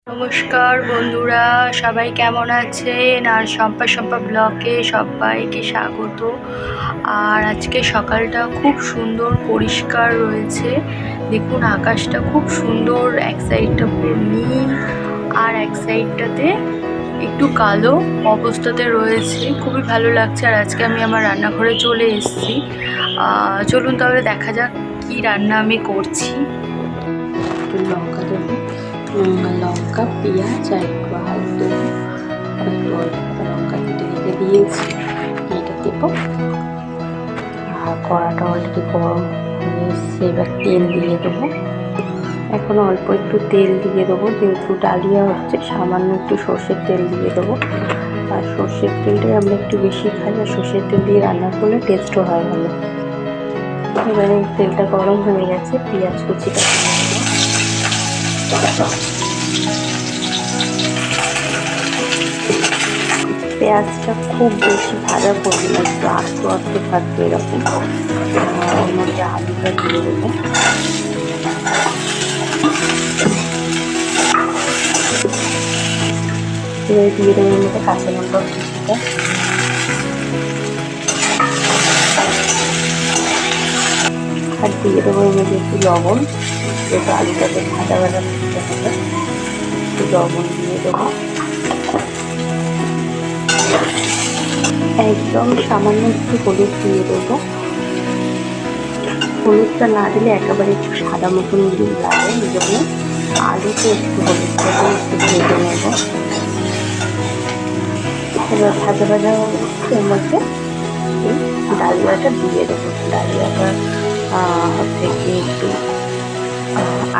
নমস্কার বন্ধুরা, সবাই কেমন আছেন? আর শম্পা ব্লগে সবাইকে স্বাগত। আর আজকে সকালটা খুব সুন্দর পরিষ্কার রয়েছে। দেখুন আকাশটা খুব সুন্দর, এক সাইডটা পুরো নীল আর এক সাইডটাতে একটু কালো অবস্থাতে রয়েছে, খুবই ভালো লাগছে। আর আজকে আমি আমার রান্নাঘরে চলে এসেছি। চলুন তাহলে দেখা যাক কি রান্না আমি করছি। লঙ্কা দেবো, লঙ্কা পেঁয়াজ আর একটু আলু দেবো, একটু অল্প লঙ্কা কেটে রেখে দিয়েছি, এটা দেবো। আর কড়াটা অলরেডি গরম হয়ে এসছে, এবার তেল দিয়ে দেবো। এখন অল্প একটু তেল দিয়ে দেবো, যেহেতু ডালিয়া হচ্ছে সামান্য একটু সর্ষের তেল দিয়ে দেবো। আর সর্ষের তেলটাই আমরা একটু বেশি খাই, আর সর্ষের তেল দিয়ে রান্না করলে টেস্টও হয় ভালো। এবারে তেলটা গরম হয়ে গেছে, পেঁয়াজ কুচিটা দিয়ে দেবো। পেঁয়াজটা খুব বেশি ভাজা করবে না, একটু আস্তে আস্তে থাকবে এরকম। ওর মধ্যে আলুটা দিয়ে দেবো। এবার দিয়ে দেবো এর মধ্যে কাঁচা লঙ্কা কুচিটা, আর দিয়ে দেবো এর মধ্যে একটু লবণ, যেহেতু আলুটাকে ভাজা ভাজা করতে হবে। একটু লবণ দিয়ে দেবো, একদম সামান্য একটু হলুদ দিয়ে দেবো। হলুদটা না দিলে একেবারে একটু সাদা মতন লাগে, এই জন্য আলুতে একটু হলুদটা দিয়ে একটু ভেজে নেব। এবার ভাজা ভাজা এর মধ্যে এই ডালিয়াটা দিয়ে দেবো। ডালিয়াটা হচ্ছে কি একটু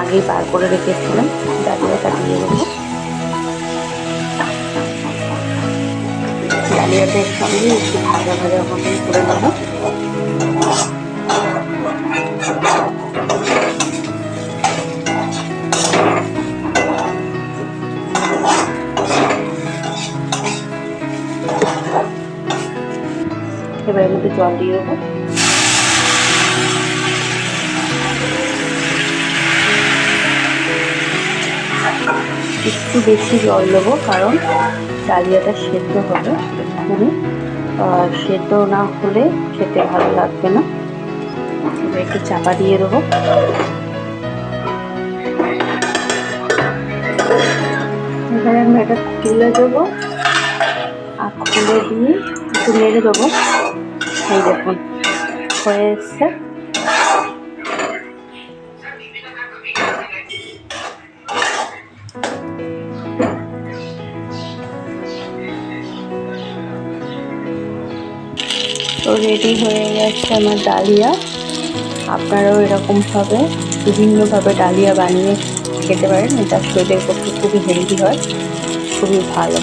আগে বার করে রেখেছিলাম, ডালিয়াটা দিয়ে দেবো। ডালিয়াটার সঙ্গে একটু ভাজা ভাজা মতন করে নেবো। এবার এর মধ্যে জল দিয়ে দেবো। একটু বেশি জল দেবো, কারণ ডালিয়াটা সেদ্ধ হবে, এখানে সেদ্ধ না হলে খেতে ভালো লাগবে না। এবার একটু চাপা দিয়ে দেবো। এবারে আমি এটা তুলে দেবো, আর খুলে দিয়ে একটু নেড়ে দেবো। এই দেখুন হয়ে এসছে। তো রেডি হয়ে গেছে আমার ডালিয়া। আপনারাও এরকমভাবে বিভিন্নভাবে ডালিয়া বানিয়ে খেতে পারেন, এটা শরীরের পক্ষে খুবই হেলদি হয়, খুবই ভালো।